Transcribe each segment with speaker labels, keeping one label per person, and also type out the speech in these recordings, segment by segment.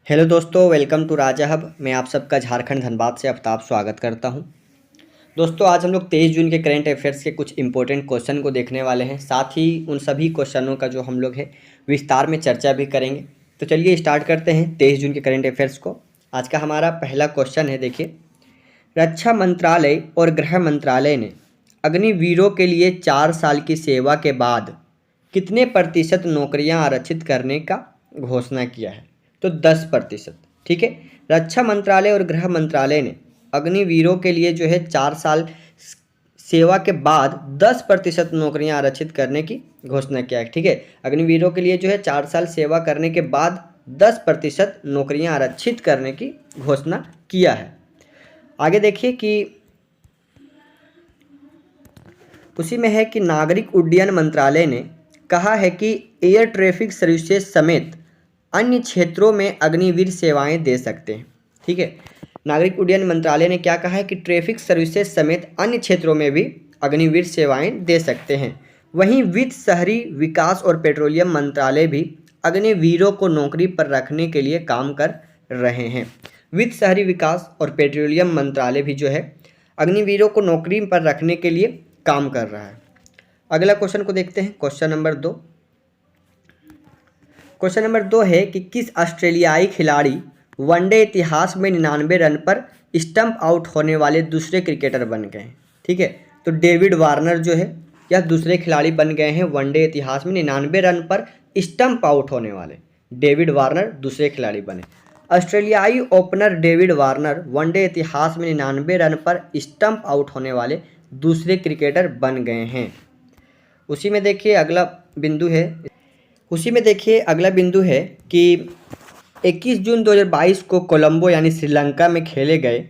Speaker 1: Hello दोस्तों, welcome to Raja hub. मैं आप सबका झारखंड धनबाद से आफ्ताब स्वागत करता हूं। दोस्तों, आज हम लोग 23 जून के करंट अफेयर्स के कुछ इंपॉर्टेंट क्वेश्चन को देखने वाले हैं। साथ ही उन सभी क्वेश्चनों का जो हम लोग है विस्तार में चर्चा भी करेंगे। तो चलिए स्टार्ट करते हैं 23 जून के करंट अफेयर्स को। आज का हमारा पहला क्वेश्चन है, देखिए, रक्षा मंत्रालय और गृह मंत्रालय ने अग्निवीरों के लिए 4 साल की सेवा के बाद कितने प्रतिशत नौकरियां आरक्षित करने का घोषणा किया है? तो 10%। ठीक है, रक्षा मंत्रालय और गृह मंत्रालय ने अग्निवीरों के लिए जो है 4 साल सेवा के बाद 10% नौकरियां आरक्षित करने की घोषणा किया है। ठीक है, अग्निवीरों के लिए जो है 4 साल सेवा करने के बाद 10% नौकरियां आरक्षित करने की घोषणा किया है। आगे देखिए कि उसी में है कि नागरिक उड्डयन मंत्रालय ने कहा है कि एयर ट्रैफिक सर्विसेज समेत अन्य क्षेत्रों में अग्निवीर सेवाएं दे सकते हैं। ठीक है, नागरिक उड्डयन मंत्रालय ने क्या कहा है कि ट्रैफिक सर्विसेज समेत अन्य क्षेत्रों में भी अग्निवीर सेवाएं दे सकते हैं। वहीं वित्त, शहरी विकास और पेट्रोलियम मंत्रालय भी अग्निवीरों को नौकरी पर रखने के लिए काम कर रहे हैं। वित्त, शहरी विकास और पेट्रोलियम मंत्रालय भी जो है अग्निवीरों को नौकरी पर रखने के लिए काम कर रहा है। अगला क्वेश्चन को देखते हैं, क्वेश्चन नंबर 2। क्वेश्चन नंबर 2 है कि किस ऑस्ट्रेलियाई खिलाड़ी वनडे इतिहास में 99 रन पर स्टंप आउट होने वाले दूसरे क्रिकेटर बन गए हैं? ठीक है, तो डेविड वार्नर जो है यह दूसरे खिलाड़ी बन गए हैं वनडे इतिहास में 99 रन पर स्टंप आउट होने वाले। डेविड वार्नर दूसरे खिलाड़ी बने। ऑस्ट्रेलियाई ओपनर डेविड वार्नर वनडे इतिहास में 99 रन पर स्टंप आउट होने वाले दूसरे क्रिकेटर बन गए हैं। उसी में देखिए अगला बिंदु है कि 21 जून 2022 को कोलंबो यानी श्रीलंका में खेले गए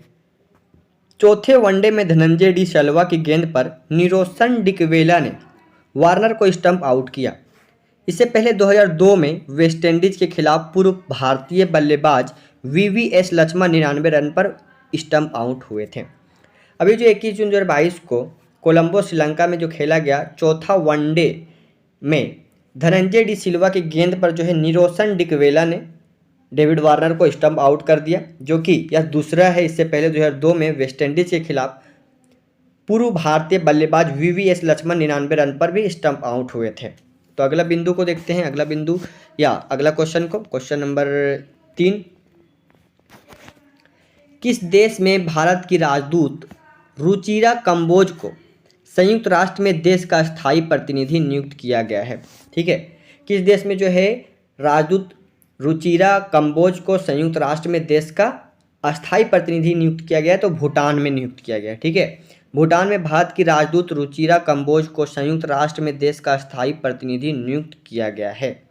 Speaker 1: चौथे वनडे में धनंजय डी सिल्वा की गेंद पर निरोशन डिकवेला ने वार्नर को स्टंप आउट किया। इससे पहले 2002 में वेस्टइंडीज के खिलाफ पूर्व भारतीय बल्लेबाज वीवीएस लक्ष्मण 99 रन पर स्टंप आउट हुए थे। अभी जो 21 जून 2022 को कोलंबो श्रीलंका में जो खेला गया चौथा वनडे में धनंजय डी सिल्वा की गेंद पर जो है निरोशन डिकवेला ने डेविड वार्नर को स्टंप आउट कर दिया, जो कि यह दूसरा है। इससे पहले 2002 में वेस्टइंडीज के खिलाफ पूर्व भारतीय बल्लेबाज वीवीएस लक्ष्मण 99 रन पर भी स्टंप आउट हुए थे। तो अगला बिंदु को देखते हैं, अगला क्वेश्चन को, क्वेश्चन नंबर 3। किस देश में भारत की राजदूत रुचिरा कंबोज को संयुक्त राष्ट्र में देश का स्थायी प्रतिनिधि नियुक्त किया गया है? ठीक है, किस देश में जो है राजदूत रुचिरा कंबोज को संयुक्त राष्ट्र में देश का अस्थायी प्रतिनिधि नियुक्त किया गया है? तो भूटान में नियुक्त किया गया है। ठीक है, भूटान में भारत की राजदूत रुचिरा कंबोज को संयुक्त राष्ट्र में देश का अस्थायी प्रतिनिधि नियुक्त किया गया है।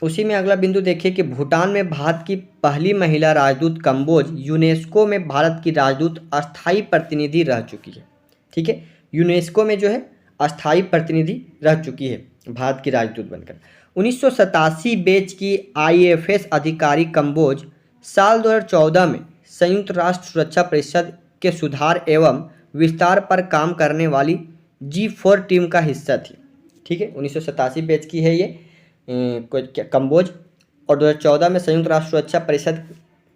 Speaker 1: उसी में अगला बिंदु देखिए कि भूटान में भारत की पहली महिला राजदूत कंबोज यूनेस्को में भारत की राजदूत अस्थायी प्रतिनिधि रह चुकी है। ठीक है, यूनेस्को में जो है अस्थायी प्रतिनिधि रह चुकी है भारत की राजदूत बनकर। 1987 बैच की आईएफएस अधिकारी कंबोज साल 2014 में संयुक्त राष्ट्र सुरक्षा परिषद के सुधार एवं विस्तार पर काम करने वाली G4 टीम का हिस्सा थी। ठीक है, 1987 बैच की है ये कंबोज, और 2014 में संयुक्त राष्ट्र सुरक्षा परिषद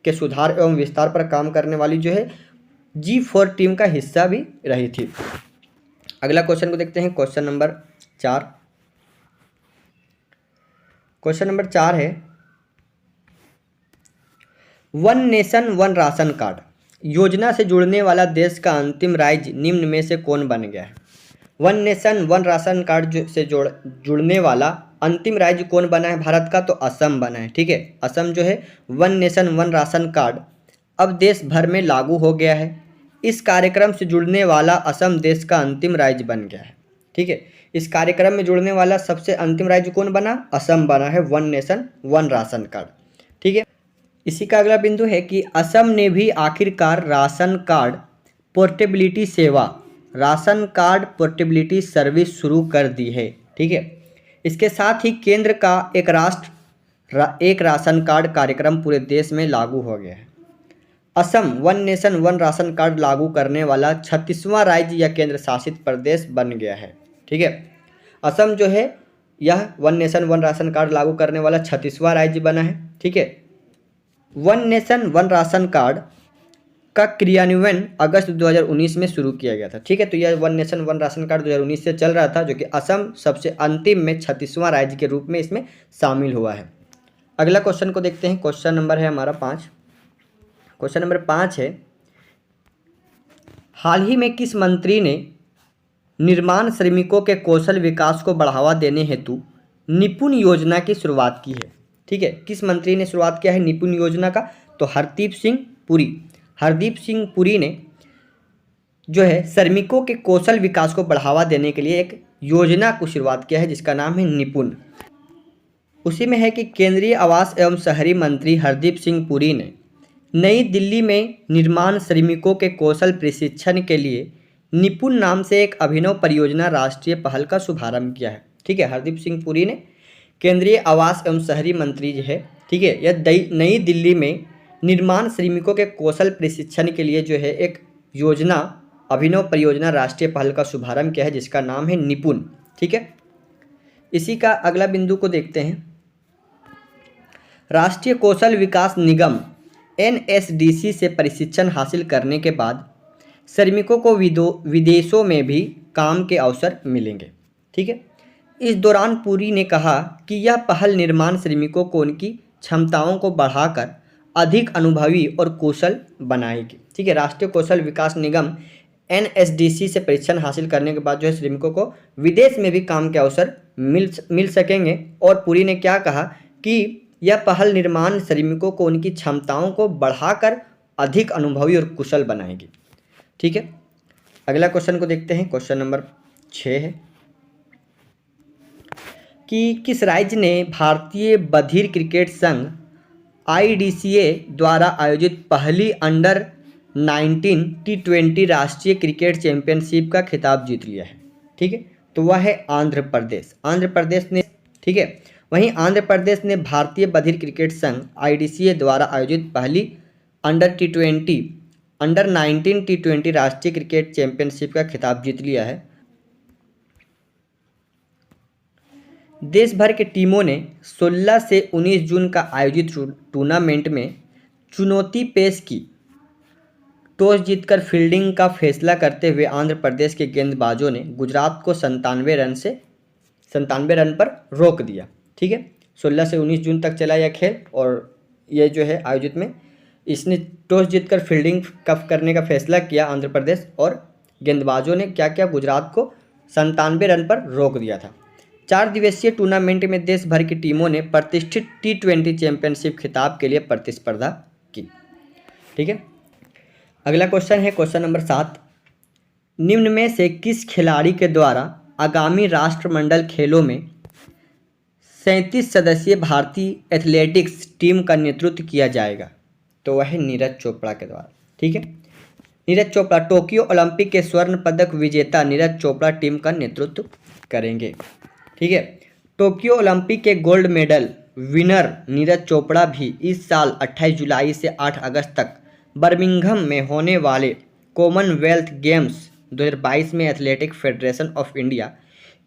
Speaker 1: के सुधार एवं विस्तार पर काम करने वाली जो है G4 टीम का हिस्सा भी रही थी। अगला क्वेश्चन को देखते हैं, क्वेश्चन नंबर 4। क्वेश्चन नंबर 4 है, one nation one ration card योजना से जुड़ने वाला देश का अंतिम राज्य निम्न में से कौन बन गया है? One nation one ration card से जुड़ने वाला अंतिम राज्य कौन बना है भारत का? तो असम बना है। ठीक है, असम जो है one nation one ration card अब देश भर में लागू हो गया है। इस कार्यक्रम से जुड़ने वाला असम देश का अंतिम राज्य बन गया है। ठीक है, इस कार्यक्रम में जुड़ने वाला सबसे अंतिम राज्य कौन बना? असम बना है, one nation one ration card. ठीक है, इसी का अगला बिंदु है कि असम ने भी आखिरकार राशन कार्ड पोर्टेबिलिटी सर्विस शुरू कर दी है। ठीक है, इसके साथ ही केंद्र का एक राष्ट्र एक राशन कार्ड कार्यक्रम पूरे देश में लागू हो गया है। Assam one nation one ration card लागू करने वाला 36वां राज्य या केंद्र शासित प्रदेश बन गया है। ठीक है, असम जो है यह one nation one ration card लागू करने वाला 36वां राज्य बना है। ठीक है, one nation one ration card का क्रियान्वयन अगस्त 2019 में शुरू किया गया था। ठीक है, तो यह one nation one ration card 2019 से चल रहा था, जो कि असम सबसे अंतिम में 36वां राज्य के रूप में इसमें शामिल हुआ है। अगला क्वेश्चन को देखते हैं। क्वेश्चन नंबर है हमारा 5। क्वेश्चन नंबर 5 है, हाल ही में किस मंत्री ने निर्माण श्रमिकों के कौशल विकास को बढ़ावा देने हेतु निपुण योजना की शुरुआत की है? ठीक है, किस मंत्री ने शुरुआत किया है निपुण योजना का? तो हरदीप सिंह पुरी। हरदीप सिंह पुरी ने जो है श्रमिकों के कौशल विकास को बढ़ावा देने के लिए एक योजना को शुरुआत किया है, जिसका नाम है निपुण। उसी में है कि केंद्रीय आवास एवं शहरी मंत्री हरदीप सिंह पुरी ने नई दिल्ली में निर्माण श्रमिकों के कौशल प्रशिक्षण के लिए निपुण नाम से एक अभिनव परियोजना राष्ट्रीय पहल का शुभारंभ किया है। ठीक है, हरदीप सिंह पुरी ने केंद्रीय आवास एवं शहरी मंत्री जो है, ठीक है, यह नई दिल्ली में निर्माण श्रमिकों के कौशल प्रशिक्षण के लिए जो है एक योजना, अभिनव परियोजना राष्ट्रीय पहल का शुभारंभ किया है, जिसका नाम है निपुण। ठीक है, इसी का अगला बिंदु को देखते हैं। राष्ट्रीय कौशल विकास निगम NSDC से प्रशिक्षण हासिल करने के बाद श्रमिकों को विदेशों में भी काम के अवसर मिलेंगे। ठीक है, इस दौरान पुरी ने कहा कि यह पहल निर्माण श्रमिकों को उनकी क्षमताओं को बढ़ाकर अधिक अनुभवी और कुशल बनाएगी। ठीक है, राष्ट्रीय कौशल विकास निगम NSDC से प्रशिक्षण हासिल करने के बाद जो है श्रमिकों को विदेश में भी काम के अवसर मिल सकेंगे। और पुरी ने क्या कहा कि यह पहल निर्माण श्रमिकों को उनकी क्षमताओं को बढ़ाकर अधिक अनुभवी और कुशल बनाएगी। ठीक है, अगला क्वेश्चन को देखते हैं। क्वेश्चन नंबर 6 है कि किस राज्य ने भारतीय बधिर क्रिकेट संघ IDCA द्वारा आयोजित पहली अंडर 19 T20 राष्ट्रीय क्रिकेट चैंपियनशिप का खिताब जीत लिया है? ठीक है, तो वह है आंध्र प्रदेश। आंध्र प्रदेश ने, ठीक है, वहीं आंध्र प्रदेश ने भारतीय बधिर क्रिकेट संघ IDCA द्वारा आयोजित पहली अंडर 19 T20 राष्ट्रीय क्रिकेट चैंपियनशिप का खिताब जीत लिया है। देश भर के टीमों ने 16 से 19 जून का आयोजित टूर्नामेंट में चुनौती पेश की। टॉस जीतकर फील्डिंग का फैसला करते हुए आंध्र प्रदेश के गेंदबाजों ने गुजरात को 97 रन पर रोक दिया। ठीक है, 16 से 19 जून तक चला यह खेल, और यह जो है आयोजित में इसने टॉस जीतकर फील्डिंग करने का फैसला किया आंध्र प्रदेश, और गेंदबाजों ने क्या किया, गुजरात को 97 रन पर रोक दिया था। 4 दिवसीय टूर्नामेंट में देश भर की टीमों ने प्रतिष्ठित T20 चैंपियनशिप खिताब के लिए प्रतिस्पर्धा की। ठीक है, अगला क्वेश्चन है क्वेश्चन नंबर 7। निम्न में से किस खिलाड़ी के द्वारा आगामी राष्ट्रमंडल खेलों में 37 सदस्यीय भारतीय एथलेटिक्स टीम का नेतृत्व किया जाएगा? तो वह है नीरज चोपड़ा के द्वारा। ठीक है, नीरज चोपड़ा टोक्यो ओलंपिक के स्वर्ण पदक विजेता नीरज चोपड़ा टीम का नेतृत्व करेंगे। ठीक है, टोक्यो ओलंपिक के gold medal winner Neeraj Chopra भी इस साल 28 जुलाई से 8 अगस्त तक बर्मिंघम में होने वाले कॉमनवेल्थ गेम्स 2022 में athletic federation of India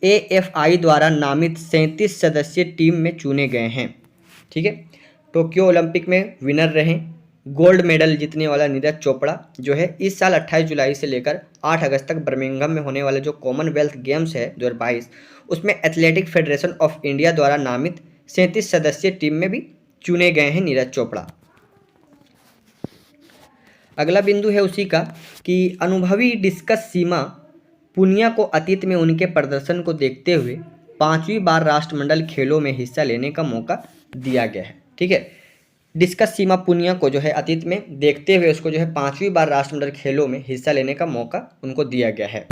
Speaker 1: AFI द्वारा नामित 37 सदस्यीय टीम में चुने गए हैं। ठीक है, टोक्यो ओलंपिक में विनर रहे गोल्ड मेडल जीतने वाला नीरज चोपड़ा जो है इस साल 28 जुलाई से लेकर 8 अगस्त तक बर्मिंघम में होने वाले जो कॉमनवेल्थ गेम्स है 2022, उसमें एथलेटिक फेडरेशन ऑफ इंडिया द्वारा नामित 37 सदस्यीय टीम में भी चुने गए हैं नीरज चोपड़ा। अगला बिंदु है उसी का कि अनुभवी डिस्कस सीमा पुनिया को अतीत में उनके प्रदर्शन को देखते हुए 5वीं बार राष्ट्रमंडल खेलों में हिस्सा लेने का मौका दिया गया है। ठीक है, डिस्कस सीमा पुनिया को जो है अतीत में देखते हुए उसको जो है 5वीं बार राष्ट्रमंडल खेलों में हिस्सा लेने का मौका उनको दिया गया है।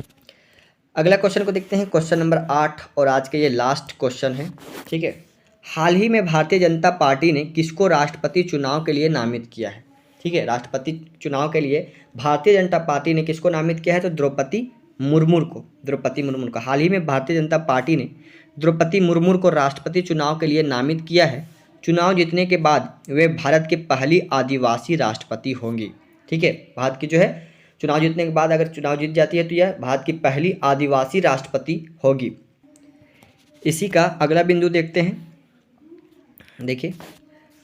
Speaker 1: अगला क्वेश्चन को देखते हैं, क्वेश्चन नंबर 8, और आज के ये लास्ट क्वेश्चन है। ठीक है, हाल ही में भारतीय जनता पार्टी ने किसको राष्ट्रपति चुनाव के लिए नामित किया है? ठीक है, राष्ट्रपति चुनाव के लिए भारतीय जनता पार्टी ने किसको नामित किया है? तो द्रौपदी मुर्मू को। हाल ही में भारतीय जनता पार्टी ने द्रौपदी मुर्मू को राष्ट्रपति चुनाव के लिए नामित किया है। चुनाव जीतने के बाद वे भारत की पहली आदिवासी राष्ट्रपति होंगी। ठीक है, भारत की जो है चुनाव जीतने के बाद अगर चुनाव जीत जाती है तो यह भारत की पहली आदिवासी राष्ट्रपति होगी। इसी का अगला बिंदु देखते हैं। देखिए,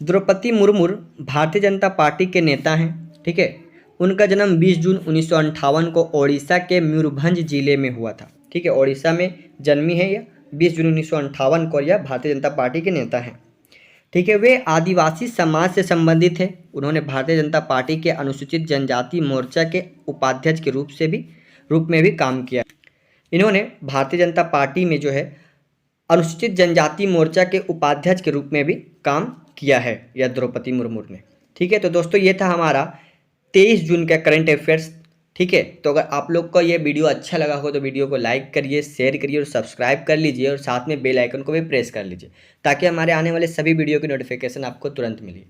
Speaker 1: द्रौपदी मुर्मू भारतीय जनता पार्टी के नेता हैं, ठीक है। उनका जन्म 20 जून 1958 को ओडिशा के मयूरभंज जिले में हुआ था, ठीक है। ओडिशा में जन्मी है यह 20 जून 1958 को, यह भारतीय जनता पार्टी के नेता हैं, ठीक है। वे आदिवासी समाज से संबंधित है। उन्होंने भारतीय जनता पार्टी के अनुसूचित जनजाति मोर्चा के उपाध्यक्ष के रूप में भी काम किया। इन्होंने भारतीय जनता पार्टी में जो है अनुसूचित जनजाति मोर्चा के उपाध्यक्ष के रूप में भी काम किया है यह द्रौपदी मुर्मू ने, ठीक है। तो दोस्तों ये था हमारा 23 जून का करंट अफेयर्स, ठीक है। तो अगर आप लोग को ये वीडियो अच्छा लगा हो तो वीडियो को लाइक करिए, शेयर करिए और सब्सक्राइब कर लीजिए, और साथ में बेल आइकन को भी प्रेस कर लीजिए ताकि हमारे आने वाले सभी वीडियो की नोटिफिकेशन आपको तुरंत मिले।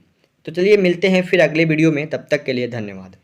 Speaker 1: तो चलिए मिलते हैं फिर अगले वीडियो में, तब तक के लिए धन्यवाद।